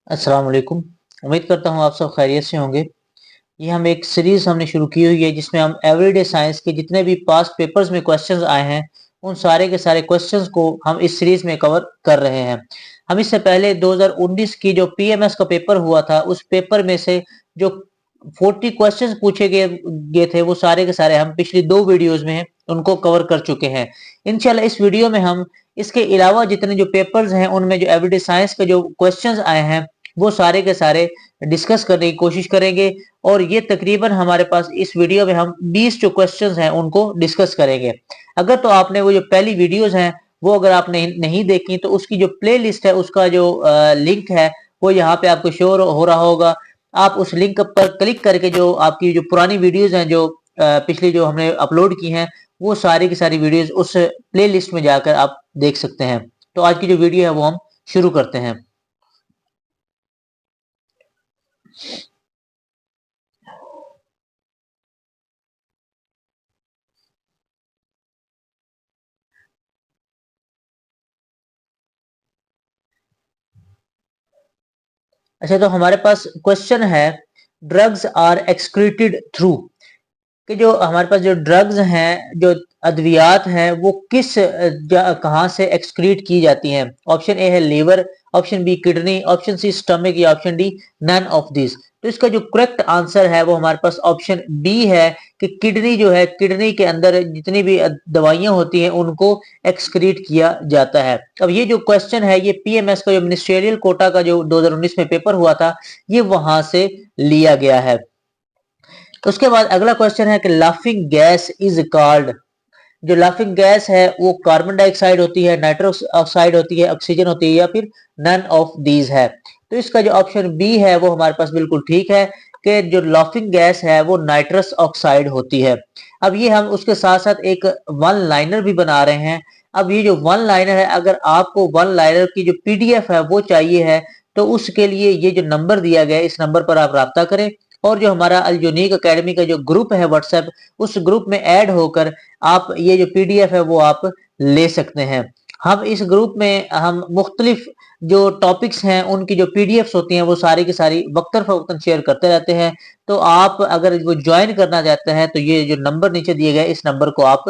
अस्सलाम वालेकुम। उम्मीद करता हूँ आप सब खैरियत से होंगे। ये हम एक सीरीज हमने शुरू की हुई है जिसमें हम एवरीडे साइंस के जितने भी पास्ट पेपर्स में क्वेश्चंस आए हैं उन सारे के सारे क्वेश्चंस को हम इस सीरीज में कवर कर रहे हैं। हम इससे पहले 2019 की जो पीएमएस का पेपर हुआ था उस पेपर में से जो 40 क्वेश्चंस पूछे गए थे वो सारे के सारे हम पिछली दो वीडियोस में उनको कवर कर चुके हैं। इंशाल्लाह इस वीडियो में हम इसके अलावा जितने जो पेपर्स हैं उनमें जो एवरीडे साइंस के जो क्वेश्चंस आए हैं वो सारे के सारे डिस्कस करने की कोशिश करेंगे और ये तकरीबन हमारे पास इस वीडियो में हम 20 जो क्वेश्चंस हैं उनको डिस्कस करेंगे। अगर तो आपने वो जो पहली वीडियोस हैं वो अगर आपने नहीं देखी तो उसकी जो प्लेलिस्ट है उसका जो लिंक है वो यहाँ पे आपको शो हो रहा होगा। आप उस लिंक पर क्लिक करके जो आपकी जो पुरानी वीडियोस हैं जो पिछली जो हमने अपलोड की हैं वो सारी की सारी वीडियोस उस प्लेलिस्ट में जाकर आप देख सकते हैं। तो आज की जो वीडियो है वो हम शुरू करते हैं। अच्छा, तो हमारे पास क्वेश्चन है ड्रग्स आर एक्सक्रीटेड थ्रू कि जो हमारे पास जो ड्रग्स हैं जो अद्वियात हैं वो किस कहाँ से एक्सक्रीट की जाती हैं। ऑप्शन ए है liver, option B kidney, option C stomach या option D none of this. तो इसका जो करेक्ट आंसर है वो हमारे पास ऑप्शन बी है कि किडनी जो है किडनी के अंदर जितनी भी दवाइयां होती हैं उनको एक्सक्रीट किया जाता है। अब ये जो क्वेश्चन है ये पीएमएस का जो मिनिस्ट्रियल कोटा का जो 2019 में पेपर हुआ था ये वहां से लिया गया है। उसके बाद अगला क्वेश्चन है कि लाफिंग गैस इज कॉल्ड। जो लाफिंग गैस है वो कार्बन डाइऑक्साइड होती है, नाइट्रस ऑक्साइड होती है, ऑक्सीजन होती है या फिर नन ऑफ दीज है। तो इसका जो ऑप्शन बी है वो हमारे पास बिल्कुल ठीक है कि जो लाफिंग गैस है वो नाइट्रस ऑक्साइड होती है। अब ये हम उसके साथ साथ एक वन लाइनर भी बना रहे हैं। अब ये जो वन लाइनर है अगर आपको वन लाइनर की जो पीडीएफ है वो चाहिए है तो उसके लिए ये जो नंबर दिया गया है इस नंबर पर आप राब्ता करें और जो हमारा अल यूनिक अकेडमी का जो ग्रुप है व्हाट्सएप उस ग्रुप में ऐड होकर आप ये जो पीडीएफ है वो आप ले सकते हैं। हम इस ग्रुप में हम मुख्तलिफ जो टॉपिक्स हैं उनकी जो पीडीएफ्स होती हैं वो सारी की सारी वक्तन फवक्तन शेयर करते रहते हैं। तो आप अगर वो ज्वाइन करना चाहते हैं तो ये जो नंबर नीचे दिए गए इस नंबर को आप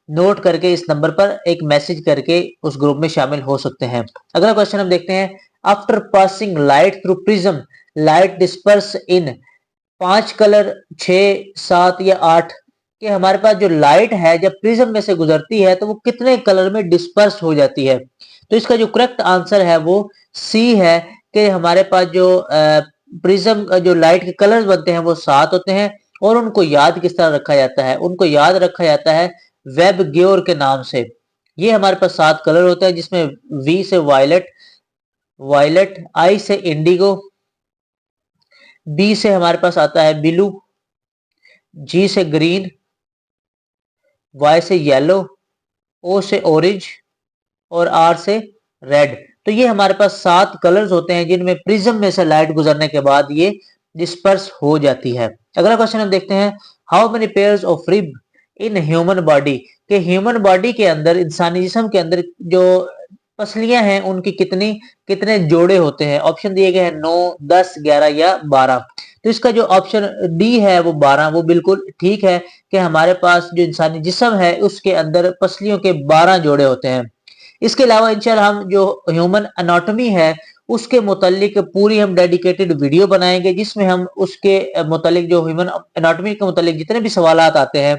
नोट करके इस नंबर पर एक मैसेज करके उस ग्रुप में शामिल हो सकते हैं। अगला क्वेश्चन हम देखते हैं after passing light through prism light disperse in 5 colour 6 7 या 8 कि हमारे पास जो लाइट है जब प्रिज्म में से गुजरती है तो वो कितने कलर में डिस्पर्स हो जाती है। तो इसका जो करेक्ट आंसर है वो सी है कि हमारे पास जो प्रिज्म जो लाइट के कलर्स बनते हैं वो 7 होते हैं और उनको याद किस तरह रखा जाता है, उनको याद रखा जाता है वेब ग्योर के नाम से। ये हमारे पास 7 कलर होते हैं जिसमें वी से वायलेट, वायलेट, आई से इंडिगो, बी से हमारे पास आता है ब्लू, जी से ग्रीन, वाई से येलो, ओ से ऑरेंज और आर से रेड। तो ये हमारे पास 7 कलर्स होते हैं जिनमें प्रिज्म में से लाइट गुजरने के बाद ये डिस्पर्स हो जाती है। अगला क्वेश्चन हम देखते हैं how many pairs of rib in human body के ह्यूमन बॉडी के अंदर इंसानी जिस्म के अंदर जो पसलियां हैं उनकी कितनी कितने जोड़े होते हैं। ऑप्शन दिए गए हैं 9 10 11 या 12। तो इसका जो ऑप्शन डी है वो 12 वो बिल्कुल ठीक है कि हमारे पास जो इंसानी जिस्म है उसके अंदर पसलियों के 12 जोड़े होते हैं। इसके अलावा इंशाल्लाह हम जो ह्यूमन एनाटॉमी है उसके मुतालिक पूरी हम डेडिकेटेड वीडियो बनाएंगे जिसमें हम उसके मुतालिक जो ह्यूमन एनाटॉमी के मुतालिक जितने भी सवालात आते हैं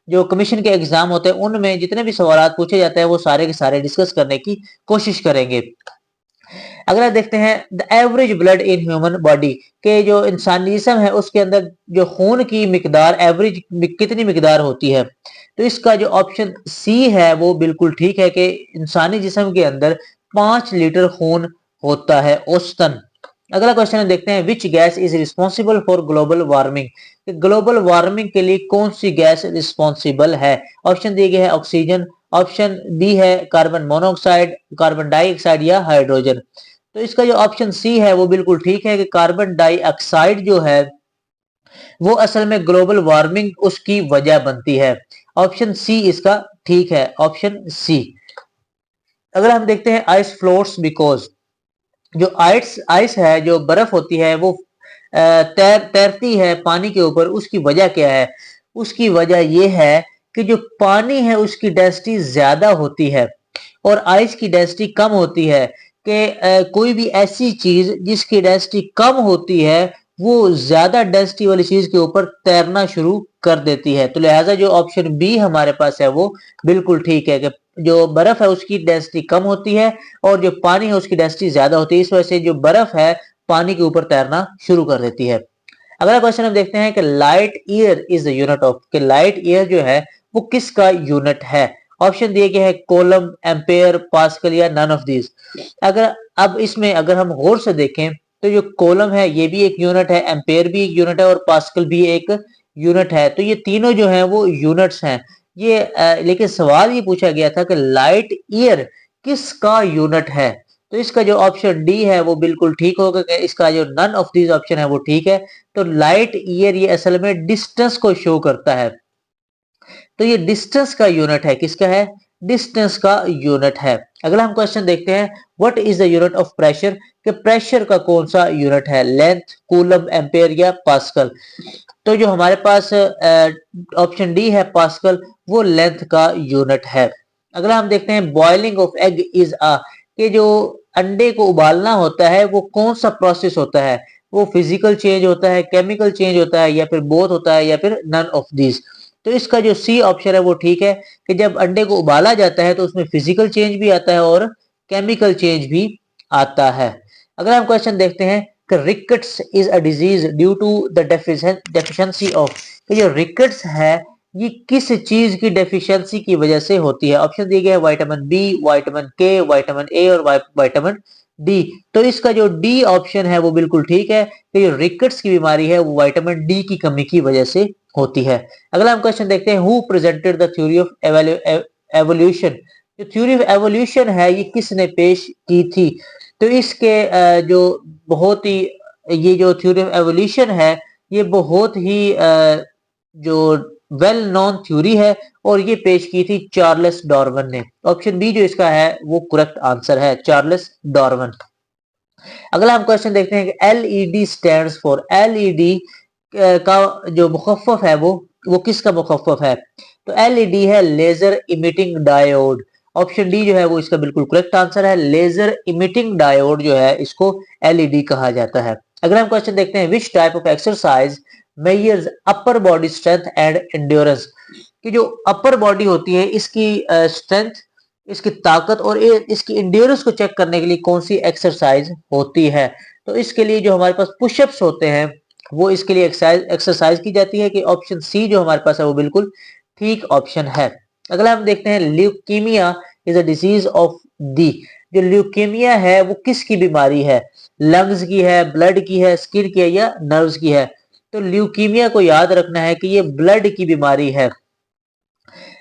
जो कमीशन के एग्जाम होते हैं उनमें जितने भी सवालात पूछे जाते हैं वो सारे के सारे डिस्कस करने की कोशिश करेंगे। अगला देखते हैं the average blood in human body के जो इंसानी जिस्म है उसके अंदर जो खून की मिकदार एवरेज कितनी मिकदार होती है। तो इसका जो ऑप्शन सी है वो बिल्कुल ठीक है कि इंसानी जिस्म के अंदर 5 लीटर खून होता है औसतन। अगला क्वेश्चन देखते हैं which gas is responsible for global warming. Global warming के लिए कौन सी गैस रिस्पॉन्सिबल है। ऑप्शन दिए गए हैं ऑक्सीजन, ऑप्शन बी है कार्बन मोनोऑक्साइड, कार्बन डाइऑक्साइड या हाइड्रोजन। तो इसका जो ऑप्शन सी है वो बिल्कुल ठीक है कि कार्बन डाइऑक्साइड जो है वो असल में ग्लोबल वार्मिंग उसकी वजह बनती है। ऑप्शन सी इसका ठीक है, ऑप्शन सी। अगर हम देखते हैं आइस फ्लोट्स बिकॉज जो आइस आइस है, जो बर्फ होती है, वो तैरती है पानी के ऊपर, उसकी वजह क्या है? उसकी वजह ये है कि जो पानी है उसकी डेंसिटी ज्यादा होती है और आइस की डेंसिटी कम होती है। कि कोई भी ऐसी चीज जिसकी डेंसिटी कम होती है वो ज्यादा डेंसिटी वाली चीज के ऊपर तैरना शुरू कर देती है। तो लिहाजा जो ऑप्शन बी हमारे पास है वो बिल्कुल ठीक है कि जो बर्फ है उसकी डेंसिटी कम होती है और जो पानी है उसकी डेंसिटी ज्यादा होती है, इस वजह से जो बर्फ है पानी के ऊपर तैरना शुरू कर देती है। अगला क्वेश्चन हम देखते हैं कि light year is the unit of, कि लाइट ईयर जो है वो किसका यूनिट है? ऑप्शन दिए गए हैं कोलम, एम्पेयर, पास्कल या नन ऑफ दीज। अगर अब इसमें अगर हम गौर से देखें तो जो कोलम है ये भी एक यूनिट है, एम्पेयर भी एक यूनिट है और पास्कल भी एक यूनिट है। तो ये तीनों जो हैं वो यूनिट्स हैं। ये लेकिन सवाल ये पूछा गया था कि लाइट ईयर किसका यूनिट है? तो इसका जो ऑप्शन डी है वो बिल्कुल ठीक होगा कि इसका जो नन ऑफ दीज ऑप्शन है वो ठीक है। तो लाइट ईयर ये असल में डिस्टेंस को शो करता है। तो ये डिस्टेंस का यूनिट है, किसका है? डिस्टेंस का यूनिट है। अगला हम क्वेश्चन देखते हैं, what is the unit of pressure, कि प्रेशर का कौन सा यूनिट है? लेंथ, कूलम, एम्पेयर या पास्कल? तो जो हमारे पास ऑप्शन डी है पास्कल, वो लेंथ का यूनिट है। अगला हम देखते हैं, boiling of egg is a, कि जो अंडे को उबालना होता है वो कौन सा प्रोसेस होता है? वो फिजिकल चेंज होता है, केमिकल चेंज होता है या फिर बोथ होता है या फिर नन ऑफ दीज? तो इसका जो सी ऑप्शन है वो ठीक है कि जब अंडे को उबाला जाता है तो उसमें फिजिकल चेंज भी आता है और केमिकल चेंज भी आता है। अगर हम क्वेश्चन देखते हैं कि rickets is a disease due to the deficiency of, कि जो रिकेट्स है ये किस चीज की डेफिशिएंसी की वजह से होती है? ऑप्शन दिए गए हैं विटामिन बी, विटामिन के, विटामिन ए और विटामिन डी। तो इसका जो डी ऑप्शन है वो बिल्कुल ठीक है कि जो रिकेट्स की बीमारी है वो विटामिन डी की कमी की वजह से होती है। अगला हम क्वेश्चन देखते हैं, who presented the theory of evolution, जो थ्योरी ऑफ एवोल्यूशन है ये किसने पेश की थी? तो इसके जो बहुत ही ये जो थ्योरी ऑफ एवोल्यूशन है ये बहुत ही जो वेल नोन थ्योरी है और ये पेश की थी चार्ल्स डार्विन ने। ऑप्शन बी जो इसका है वो करेक्ट आंसर है, चार्ल्स डार्विन। अगला हम क्वेश्चन देखते हैं कि एलईडी स्टैंड्स फॉर, एलईडी का जो मुखफ़फ़ है वो किसका मुखफ़फ़ है? तो एलईडी है laser emitting diode. Option D जो है वो इसका बिल्कुल करेक्ट आंसर है, लेजर इमिटिंग डायोड जो है इसको एलईडी कहा जाता है। अगर हम क्वेश्चन देखते हैं, which type of exercise measures upper body strength and endurance, कि जो अपर बॉडी होती है इसकी स्ट्रेंथ, इसकी ताकत और इसकी एंड्योरेंस को चेक करने के लिए कौन सी एक्सरसाइज होती है? तो इसके लिए जो हमारे पास पुशअप्स होते हैं वो इसके लिए एक्सरसाइज की जाती है, कि ऑप्शन सी जो हमारे पास है वो बिल्कुल ठीक ऑप्शन है। अगला हम देखते हैं, leukaemia is a disease of the, जो ल्यूकीमिया है वो किसकी बीमारी है? लंग्स की है, ब्लड की है, स्किन की है या नर्व्स की है? तो ल्यूकीमिया को याद रखना है कि ये ब्लड की बीमारी है।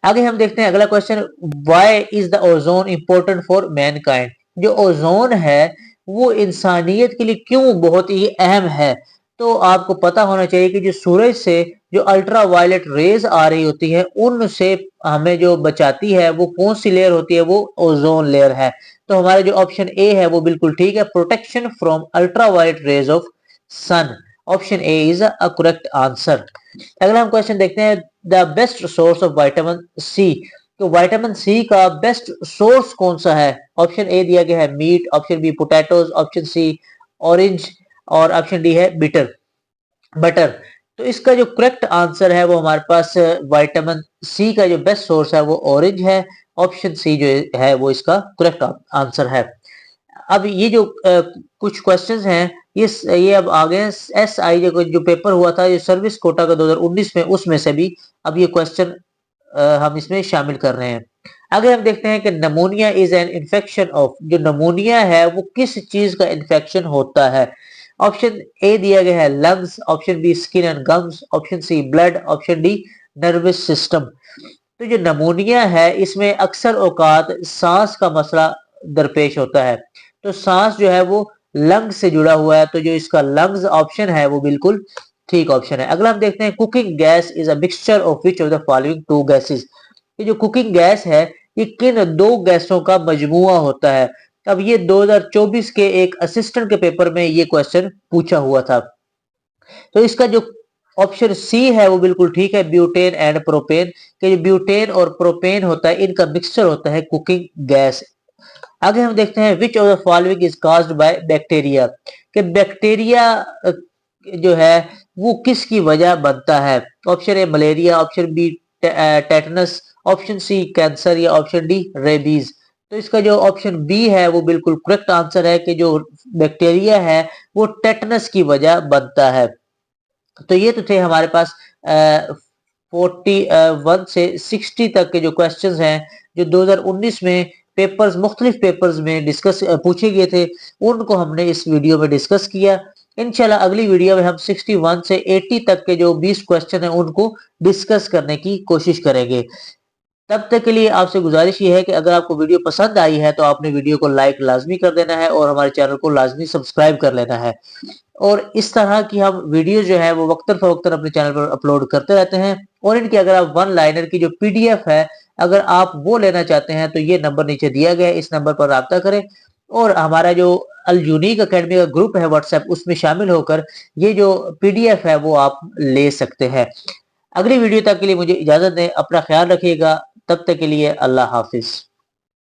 आगे हम देखते हैं अगला question, why is the ozone important for Mankind, जो ओजोन है वो इंसानियत के लिए क्यों बहुत ही अहम है? तो आपको पता होना चाहिए कि जो सूरज से जो अल्ट्रा वायलेट रेज आ रही होती है उनसे हमें जो बचाती है वो कौन सी लेयर होती है? वो ओजोन लेयर है। तो हमारा जो ऑप्शन ए है वो बिल्कुल ठीक है, protection from ultraviolet rays of sun. Option A is a correct answer. अगला हम क्वेश्चन देखते हैं, the best source of vitamin C, तो विटामिन सी का बेस्ट सोर्स कौन सा है? ऑप्शन ए दिया गया है meat, option B potatoes, option C orange और ऑप्शन डी है बटर। तो इसका जो करेक्ट आंसर है वो हमारे पास विटामिन सी का जो बेस्ट सोर्स है वो ऑरेंज है। ऑप्शन सी जो है वो इसका करेक्ट आंसर है। अब ये जो कुछ क्वेश्चंस हैं ये अब आ गए एसआई जो पेपर हुआ था ये सर्विस कोटा का 2019 में, उसमें से भी अब ये क्वेश्चन हम इसमें शामिल कर रहे हैं। आगे हम देखते हैं कि pneumonia is an infection of, जो नमोनिया है वो किस चीज का इन्फेक्शन होता है? ऑप्शन ए दिया गया है lungs, option B skin and gums, option C blood, option D nervous system. तो जो नमोनिया है इसमें अक्सर औकात सांस का मसला दरपेश होता है। तो सांस जो है वो लंग से जुड़ा हुआ है, तो जो इसका लंग्स ऑप्शन है वो बिल्कुल ठीक ऑप्शन है। अगला हम देखते हैं, cooking gas is a mixture of which of the following two gases, ये जो कुकिंग गैस है ये किन दो गैसों का मजमुआ होता है? अब ये 2024 के एक असिस्टेंट के पेपर में ये क्वेश्चन पूछा हुआ था। तो इसका जो ऑप्शन सी है वो बिल्कुल ठीक है, ब्यूटेन एंड प्रोपेन। के जो ब्यूटेन और प्रोपेन होता है इनका मिक्सचर होता है कुकिंग गैस। आगे हम देखते हैं which of the following is caused by bacteria. कि बैक्टीरिया जो है वो किसकी वजह बनता है। Option A malaria, option B tetanus, option C cancer या ऑप्शन डी रेबीज। तो इसका जो ऑप्शन बी है वो बिल्कुल करेक्ट आंसर है कि जो बैक्टीरिया है वो टेटनस की वजह बनता है। तो ये तो थे हमारे पास 41 से 60 तक के जो क्वेश्चंस हैं जो 2019 में पेपर्स मुख्तलिफ पेपर्स में डिस्कस पूछे गए थे, उनको हमने इस वीडियो में डिस्कस किया। इंशाल्लाह अगली वीडियो में हम 61 से 80 तक के जो 20 क्वेश्चन हैं उनको डिस्कस करने की कोशिश करेंगे। तब तक के लिए आपसे गुजारिश ये है कि अगर आपको वीडियो पसंद आई है तो आपने वीडियो को लाइक लाजमी कर देना है और हमारे चैनल को लाजमी सब्सक्राइब कर लेना है। और इस तरह की हम वीडियो जो है वो वक्तन फवक्तन अपने चैनल पर अपलोड करते रहते हैं। और इनकी अगर आप वन लाइनर की जो पीडीएफ है अगर आप वो लेना चाहते हैं तो ये नंबर नीचे दिया गया है, इस नंबर पर राब्ता करें और हमारा जो अल यूनिक अकेडमी का ग्रुप है व्हाट्सएप उसमें शामिल होकर ये जो पीडीएफ है वो आप ले सकते हैं। अगली वीडियो तक के लिए मुझे इजाजत दें, अपना ख्याल रखिएगा, तब तक के लिए अल्लाह हाफिज।